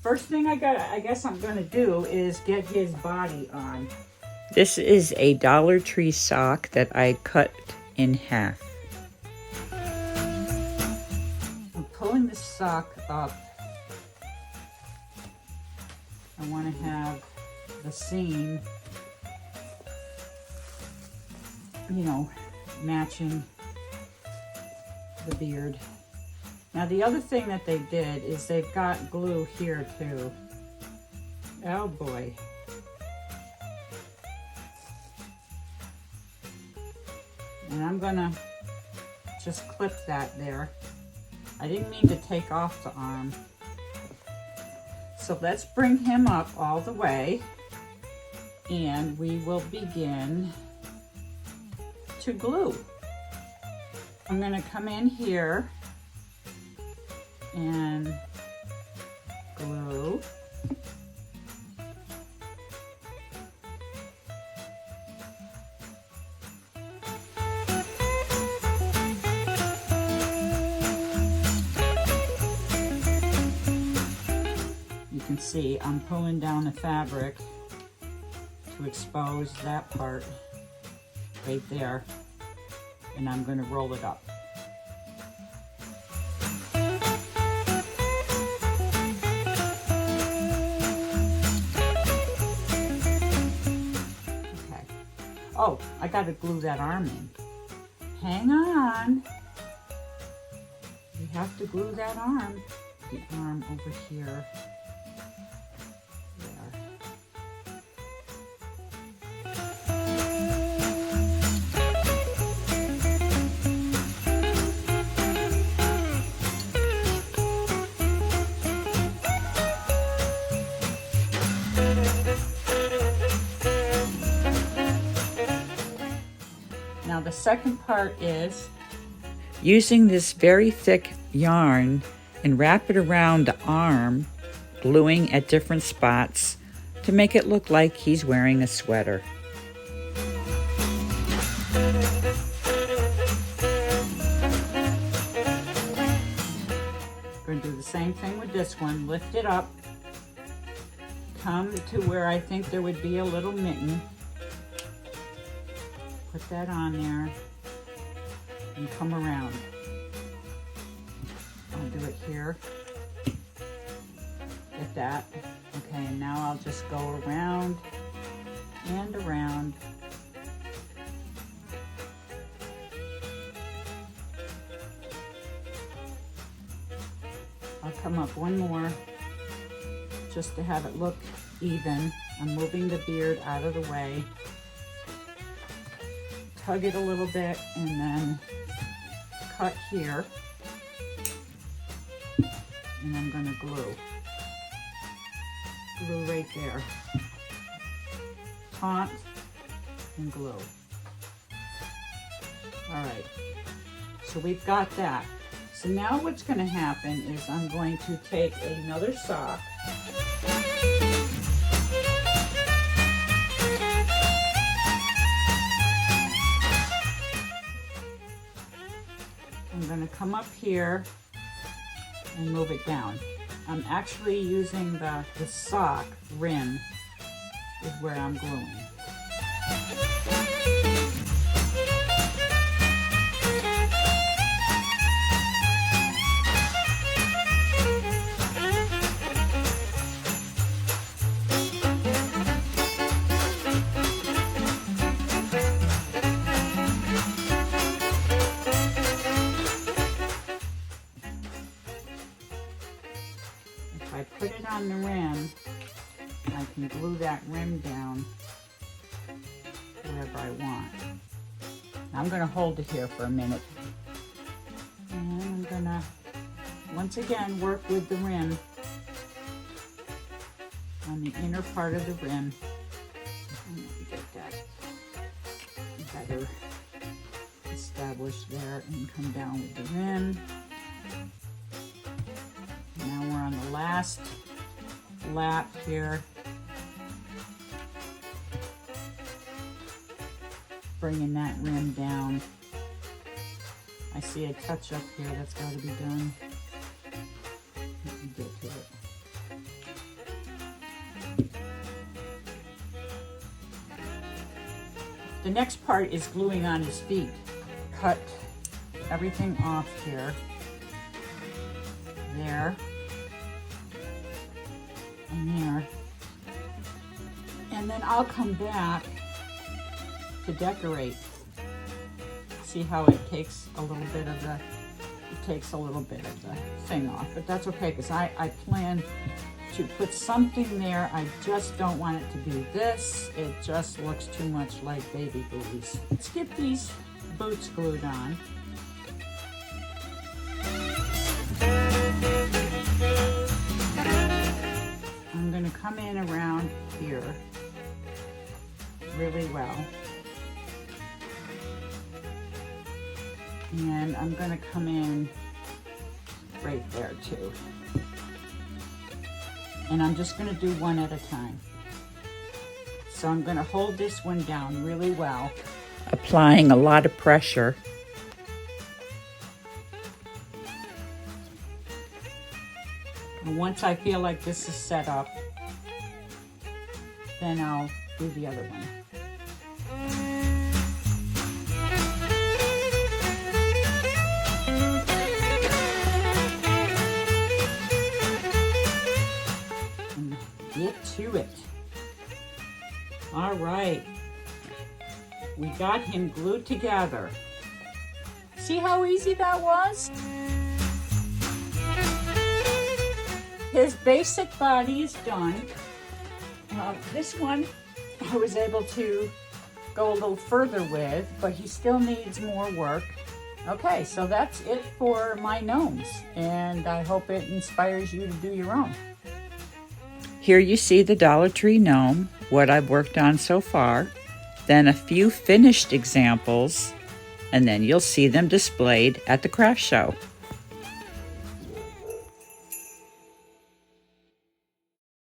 First thing I guess I'm gonna do is get his body on. This is a Dollar Tree sock that I cut in half. I'm pulling the sock up. I want to have the seam, you know, matching the beard. Now the other thing that they did is they've got glue here too. Oh boy. And I'm gonna just clip that there. I didn't mean to take off the arm. So let's bring him up all the way and we will begin to glue. I'm gonna come in here and glue. You can see I'm pulling down the fabric to expose that part right there, and I'm going to roll it up. Okay. Oh, I got to glue that arm in. Hang on. We have to glue that arm. The arm over here. Now the second part is using this very thick yarn and wrap it around the arm, gluing at different spots to make it look like he's wearing a sweater. We're going to do the same thing with this one. Lift it up, come to where I think there would be a little mitten. Put that on there and come around. I'll do it here. Get that. Okay, and now I'll just go around and around. I'll come up one more just to have it look even. I'm moving the beard out of the way. Tug it a little bit and then cut here. And I'm going to glue. Glue right there. Taunt and glue. All right. So we've got that. So now what's going to happen is I'm going to take another sock. I'm going to come up here and move it down. I'm actually using the sock rim is where I'm gluing. If I put it on the rim, I can glue that rim down wherever I want. I'm going to hold it here for a minute. And I'm going to, once again, work with the rim on the inner part of the rim. I'm going to get that better established there and come down with the rim. Now we're on the last lap here. Bringing that rim down. I see a touch up here that's got to be done. Let me get to it. The next part is gluing on his feet. Cut everything off here. There. And there. And then I'll come back to decorate. See how it takes a little bit of the thing off, but that's okay because I plan to put something there. I just don't want it to be this. It just looks too much like baby booties. Let's get these boots glued on. I'm going to come in around here really well. And I'm going to come in right there too. And I'm just going to do one at a time. So I'm going to hold this one down really well. Applying a lot of pressure. And once I feel like this is set up, then I'll do the other one. Get to it. All right. We got him glued together. See how easy that was? His basic body is done. This one I was able to go a little further with, but he still needs more work. Okay, so that's it for my gnomes, and I hope it inspires you to do your own. Here you see the Dollar Tree Gnome, what I've worked on so far, then a few finished examples, and then you'll see them displayed at the craft show.